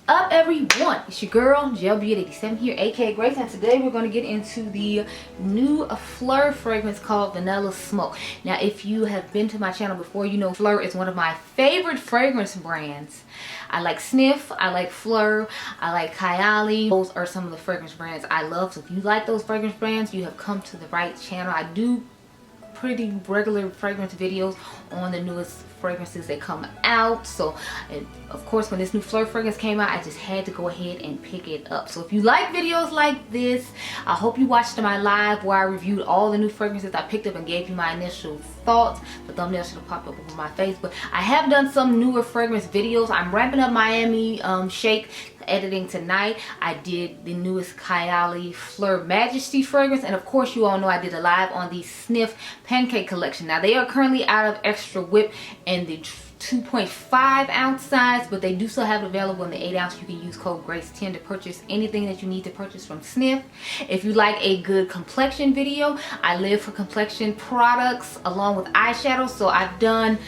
Up everyone, it's your girl Gelbeauty-QM here, aka Grace, and today we're going to get into the new Phlur fragrance called Vanilla Smoke. Now if you have been to my channel before, you know Phlur is one of my favorite fragrance brands. I like Snif, I like Phlur, I like Skye. Those are some of the fragrance brands I love. So if you like those fragrance brands, you have come to the right channel. I do pretty regular fragrance videos on the newest fragrances that come out. So, and of course, when this new Phlur fragrance came out, I just had to go ahead and pick it up. So if you like videos like this, I hope you watched my live where I reviewed all the new fragrances I picked up and gave you my initial thoughts. The thumbnail should have popped up over my face, but I have done some newer fragrance videos. I'm wrapping up Miami Shake editing tonight. I did the newest Skye Phlur Majesty fragrance, and of course you all know I did a live on the Snif pancake collection. Now they are currently out of extra whip and the 2.5 ounce size, but they do still have it available in the 8 ounce. You can use code GRACE10 to purchase anything that you need to purchase from Snif. If you like a good complexion video, I live for complexion products along with eyeshadow, so I've done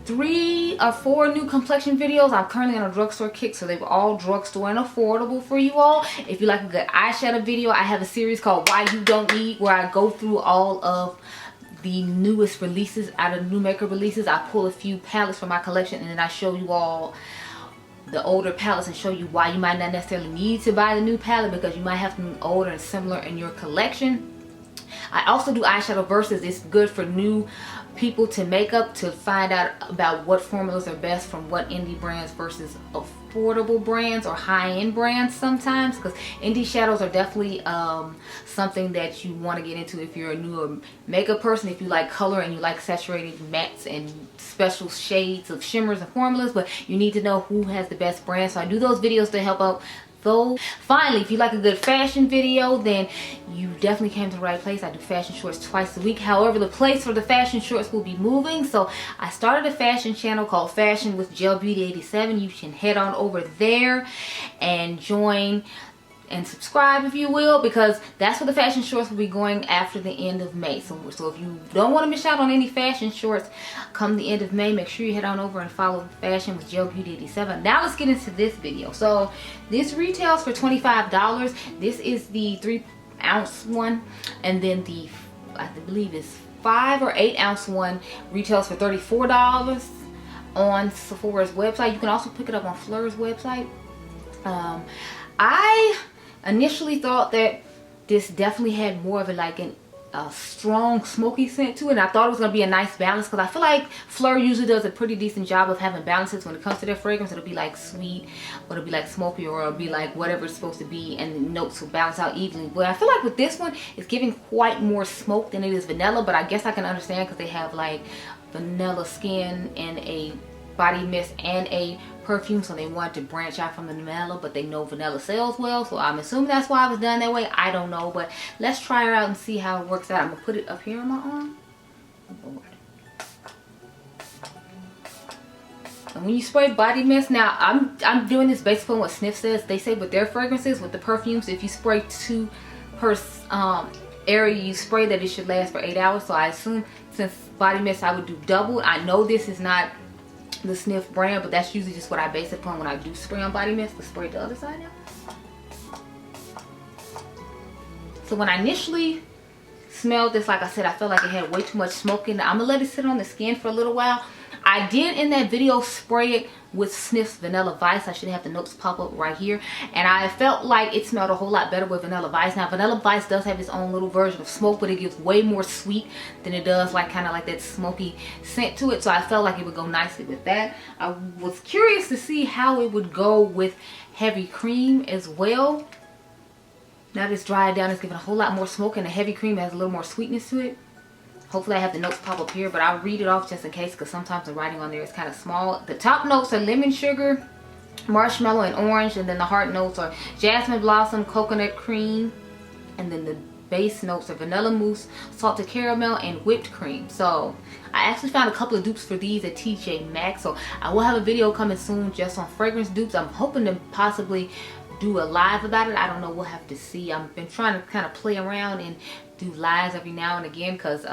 3 or 4 new complexion videos. I'm currently on a drugstore kick, so they were all drugstore and affordable for you all. If you like a good eyeshadow video, I have a series called Why You Don't Need, where I go through all of the newest releases out of new makeup releases. I pull a few palettes from my collection and then I show you all the older palettes and show you why you might not necessarily need to buy the new palette, because you might have something older and similar in your collection. I also do eyeshadow versus. It's good for new people to makeup to find out about what formulas are best from what indie brands versus affordable brands or high-end brands sometimes, because indie shadows are definitely something that you want to get into if you're a newer makeup person, if you like color and you like saturated mattes and special shades of shimmers and formulas, but you need to know who has the best brand. So I do those videos to help out those. Finally, if you like a good fashion video, then you definitely came to the right place. I do fashion shorts twice a week. However, the place for the fashion shorts will be moving, so I started a fashion channel called Fashion with Gelbeauty-87. You can head on over there and join and subscribe if you will, because that's where the fashion shorts will be going after the end of May. So if you don't want to miss out on any fashion shorts come the end of May, make sure you head on over and follow Fashion with Gelbeauty-87. Now let's get into this video. So this retails for $25. This is the 3 ounce one, and then the, I believe it's 5 or 8 ounce one retails for $34 on Sephora's website. You can also pick it up on Phlur's website. I initially thought that this definitely had more of a strong smoky scent to it, and I thought it was going to be a nice balance, because I feel like Phlur usually does a pretty decent job of having balances when it comes to their fragrance. It'll be like sweet, or it'll be like smoky, or it'll be like whatever it's supposed to be, and the notes will balance out evenly. But I feel like with this one, it's giving quite more smoke than it is vanilla, but I guess I can understand because they have like vanilla skin and a body mist and a perfume, so they wanted to branch out from the vanilla, but they know vanilla sells well, so I'm assuming that's why it was done that way. I don't know, but let's try it out and see how it works out. I'm gonna put it up here on my arm. And when you spray body mist, now I'm doing this based upon what Snif says. They say with their fragrances, with the perfumes, if you spray 2 per area you spray, that it should last for 8 hours. So I assume since body mist I would do double. I know this is not the Snif brand, but that's usually just what I base it upon when I do spray on body mist. Let's spray the other side now. So when I initially smelled this, like I said, I felt like it had way too much smoke in it. I'm gonna let it sit on the skin for a little while. I did in that video spray it with Snif's Vanilla Vice. I should have the notes pop up right here, and I felt like it smelled a whole lot better with Vanilla Vice. Now Vanilla Vice does have its own little version of smoke, but it gives way more sweet than it does like kind of like that smoky scent to it, so I felt like it would go nicely with that. I was curious to see how it would go with heavy cream as well. Now that it's dried down, it's giving a whole lot more smoke, and the heavy cream has a little more sweetness to it. Hopefully I have the notes pop up here, but I'll read it off just in case, because sometimes the writing on there is kind of small. The top notes are lemon sugar, marshmallow, and orange, and then the heart notes are jasmine blossom, coconut cream, and then the base notes are vanilla mousse, salted caramel, and whipped cream. So I actually found a couple of dupes for these at TJ Maxx, so I will have a video coming soon just on fragrance dupes. I'm hoping to possibly do a live about it. I don't know, we'll have to see. I've been trying to kind of play around and do lives every now and again, because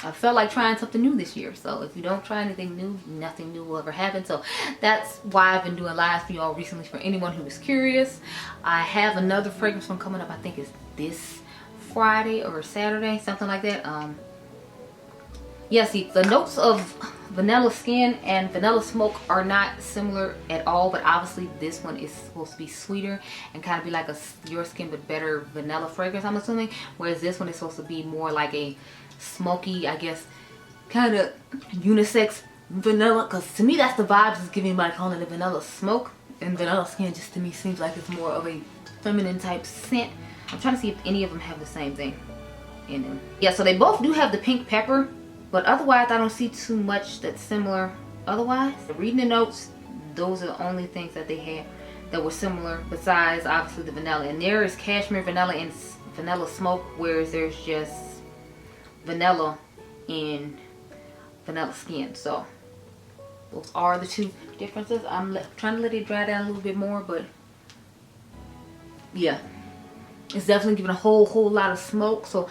I felt like trying something new this year. So if you don't try anything new, nothing new will ever happen. So that's why I've been doing lives for y'all recently, for anyone who is curious. I have another fragrance one coming up. I think it's this Friday or Saturday, something like that. Yeah, see, the notes of Vanilla Skin and Vanilla Smoke are not similar at all, but obviously this one is supposed to be sweeter and kind of be like a Your Skin but better vanilla fragrance, I'm assuming, whereas this one is supposed to be more like a smoky, I guess, kind of unisex vanilla, because to me that's the vibes it's giving by calling it Vanilla Smoke, and Vanilla Skin just to me seems like it's more of a feminine type scent. I'm trying to see if any of them have the same thing in them. Yeah, so they both do have the pink pepper, but otherwise I don't see too much that's similar otherwise. Reading the notes, those are the only things that they had that were similar, besides obviously the vanilla. And there is cashmere vanilla and Vanilla Smoke, whereas there's just vanilla in Vanilla Skin. So those are the two differences. I'm trying to let it dry down a little bit more, but yeah, it's definitely giving a whole lot of smoke. So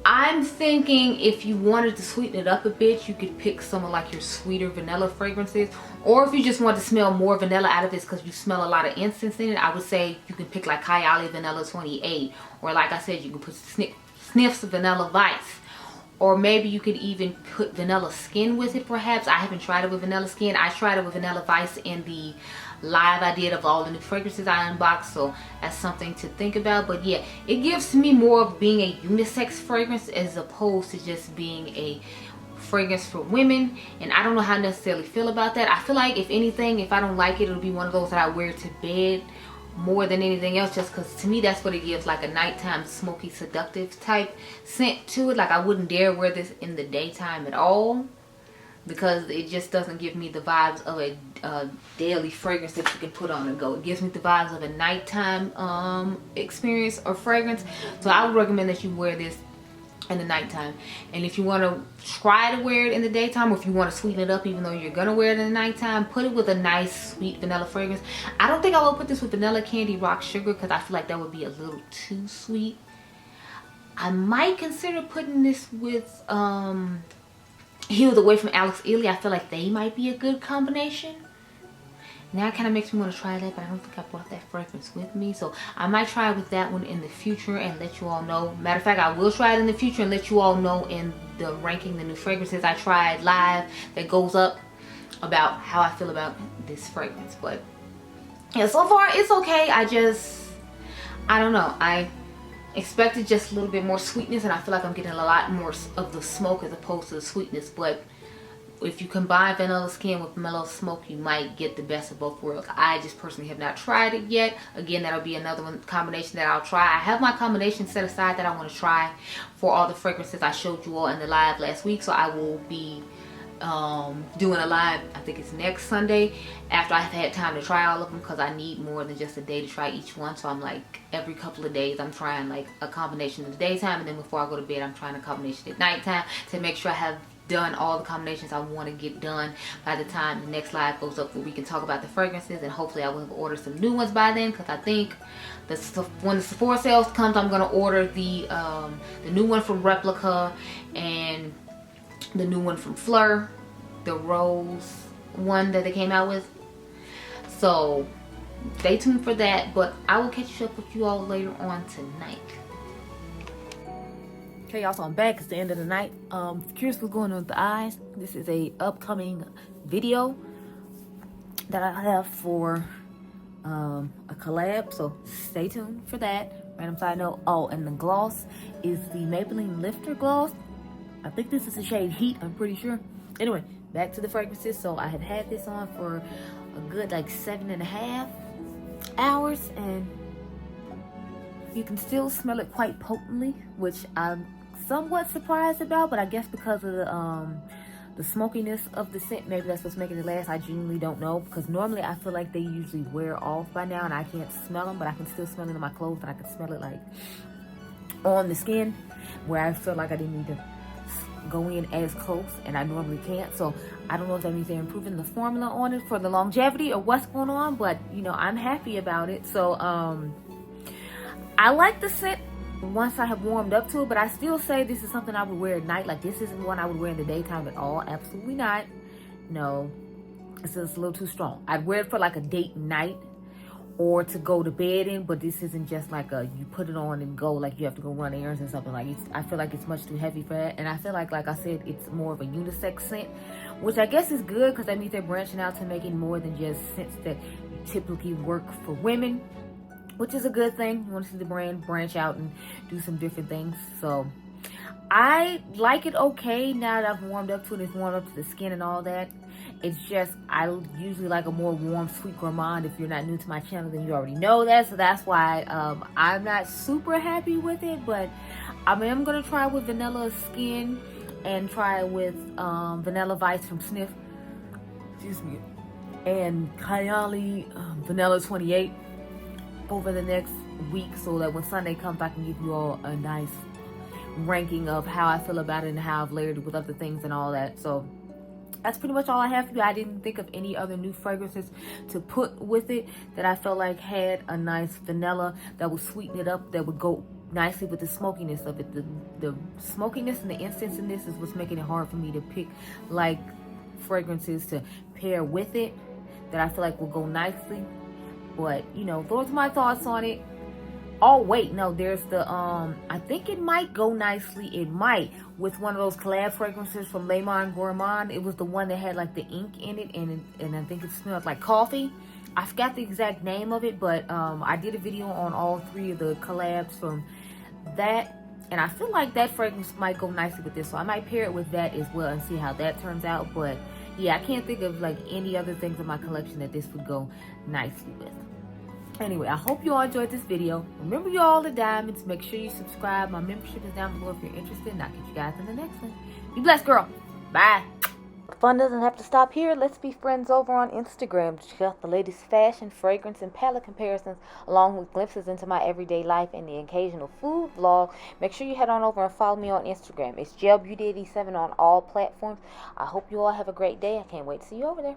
I'm thinking if you wanted to sweeten it up a bit, you could pick some of like your sweeter vanilla fragrances, or if you just want to smell more vanilla out of this because you smell a lot of incense in it, I would say you can pick like Kylie Vanilla 28, or like I said, you can put Snif's Vanilla Vice, or maybe you could even put Vanilla Skin with it perhaps. I haven't tried it with Vanilla Skin. I tried it with Vanilla Vice in the live I did of all the new fragrances I unboxed, so that's something to think about. But yeah, it gives me more of being a unisex fragrance as opposed to just being a fragrance for women, and I don't know how I necessarily feel about that. I feel like if anything, if I don't like it, it'll be one of those that I wear to bed more than anything else, just because to me that's what it gives, like a nighttime smoky seductive type scent to it. Like I wouldn't dare wear this in the daytime at all, because it just doesn't give me the vibes of a daily fragrance that you can put on and go. It gives me the vibes of a nighttime experience or fragrance. So I would recommend that you wear this in the nighttime. And if you want to try to wear it in the daytime, or if you want to sweeten it up even though you're gonna wear it in the nighttime, put it with a nice sweet vanilla fragrance. I don't think I will put this with Vanilla Candy Rock Sugar because I feel like that would be a little too sweet. I might consider putting this with Healed Away from Alex Ely. I feel like they might be a good combination. Now it kind of makes me want to try that, but I don't think I brought that fragrance with me. So I might try with that one in the future and let you all know. Matter of fact, I will try it in the future and let you all know in the ranking the new fragrances I tried live that goes up about how I feel about this fragrance. But yeah, so far it's okay. I don't know. I expected just a little bit more sweetness, and I feel like I'm getting a lot more of the smoke as opposed to the sweetness. But if you combine Vanilla Skin with Vanilla Smoke, you might get the best of both worlds. I just personally have not tried it yet. Again, that'll be another one combination that I'll try. I have my combination set aside that I want to try for all the fragrances I showed you all in the live last week. So I will be doing a live, I think it's next Sunday, after I've had time to try all of them, because I need more than just a day to try each one. So I'm like, every couple of days I'm trying like a combination in the daytime, and then before I go to bed I'm trying a combination at nighttime to make sure I have done all the combinations I want to get done by the time the next live goes up, where we can talk about the fragrances. And hopefully I will have ordered some new ones by then, because I think when the Sephora sales comes, I'm going to order the new one from Replica and the new one from Phlur, the rose one that they came out with. So stay tuned for that, but I will catch up with you all later on tonight. Okay, y'all, so I'm back. It's the end of the night. Curious what's going on with the eyes. This is a upcoming video that I have for a collab, so stay tuned for that. Random side note. Oh, and the gloss is the Maybelline Lifter gloss. I think this is the shade Heat, I'm pretty sure. Anyway, back to the fragrances. So I have had this on for a good like 7.5 hours, and you can still smell it quite potently, which I'm somewhat surprised about, but I guess because of the smokiness of the scent, maybe that's what's making it last. I genuinely don't know, because normally I feel like they usually wear off by now and I can't smell them, but I can still smell it in my clothes, and I can smell it like on the skin where I feel like I didn't need to go in as close, and I normally can't. So I don't know if that means they're improving the formula on it for the longevity or what's going on, but you know, I'm happy about it. So I like the scent once I have warmed up to it. But I still say this is something I would wear at night. Like, this isn't one I would wear in the daytime at all. Absolutely not. No, it's just a little too strong. I'd wear it for like a date night or to go to bed in, but this isn't just like a you put it on and go, like you have to go run errands and something. Like, I feel like it's much too heavy for that. And I feel like I said, it's more of a unisex scent, which I guess is good because that means they're branching out to making more than just scents that typically work for women, which is a good thing. You want to see the brand branch out and do some different things. So I like it okay now that I've warmed up to it. It's warmed up to the skin and all that. It's just, I usually like a more warm, sweet gourmand. If you're not new to my channel, then you already know that. So that's why I'm not super happy with it. But I am going to try with Vanilla Skin and try with Vanilla Vice from Snif. Excuse me. And Kylie Vanilla 28 over the next week, so that when Sunday comes, I can give you all a nice ranking of how I feel about it and how I've layered it with other things and all that. So that's pretty much all I have for you. I didn't think of any other new fragrances to put with it that I felt like had a nice vanilla that would sweeten it up, that would go nicely with the smokiness of it. The smokiness and the incense in this is what's making it hard for me to pick like fragrances to pair with it that I feel like will go nicely. But you know, those are my thoughts on it. Oh wait, no, there's the I think it might go nicely, it might, with one of those collab fragrances from Le Monde Gourmand. It was the one that had like the ink in it, and I think it smelled like coffee. I forgot the exact name of it, but I did a video on all three of the collabs from that, and I feel like that fragrance might go nicely with this, so I might pair it with that as well and see how that turns out. But yeah, I can't think of like any other things in my collection that this would go nicely with. Anyway, I hope you all enjoyed this video. Remember, you all the diamonds. Make sure you subscribe. My membership is down below if you're interested, and I'll catch you guys in the next one. Be blessed, girl. Bye. Fun doesn't have to stop here. Let's be friends over on Instagram to check out the latest fashion, fragrance, and palette comparisons, along with glimpses into my everyday life and the occasional food vlog. Make sure you head on over and follow me on Instagram. It's Gelbeauty87 on all platforms. I hope you all have a great day. I can't wait to see you over there.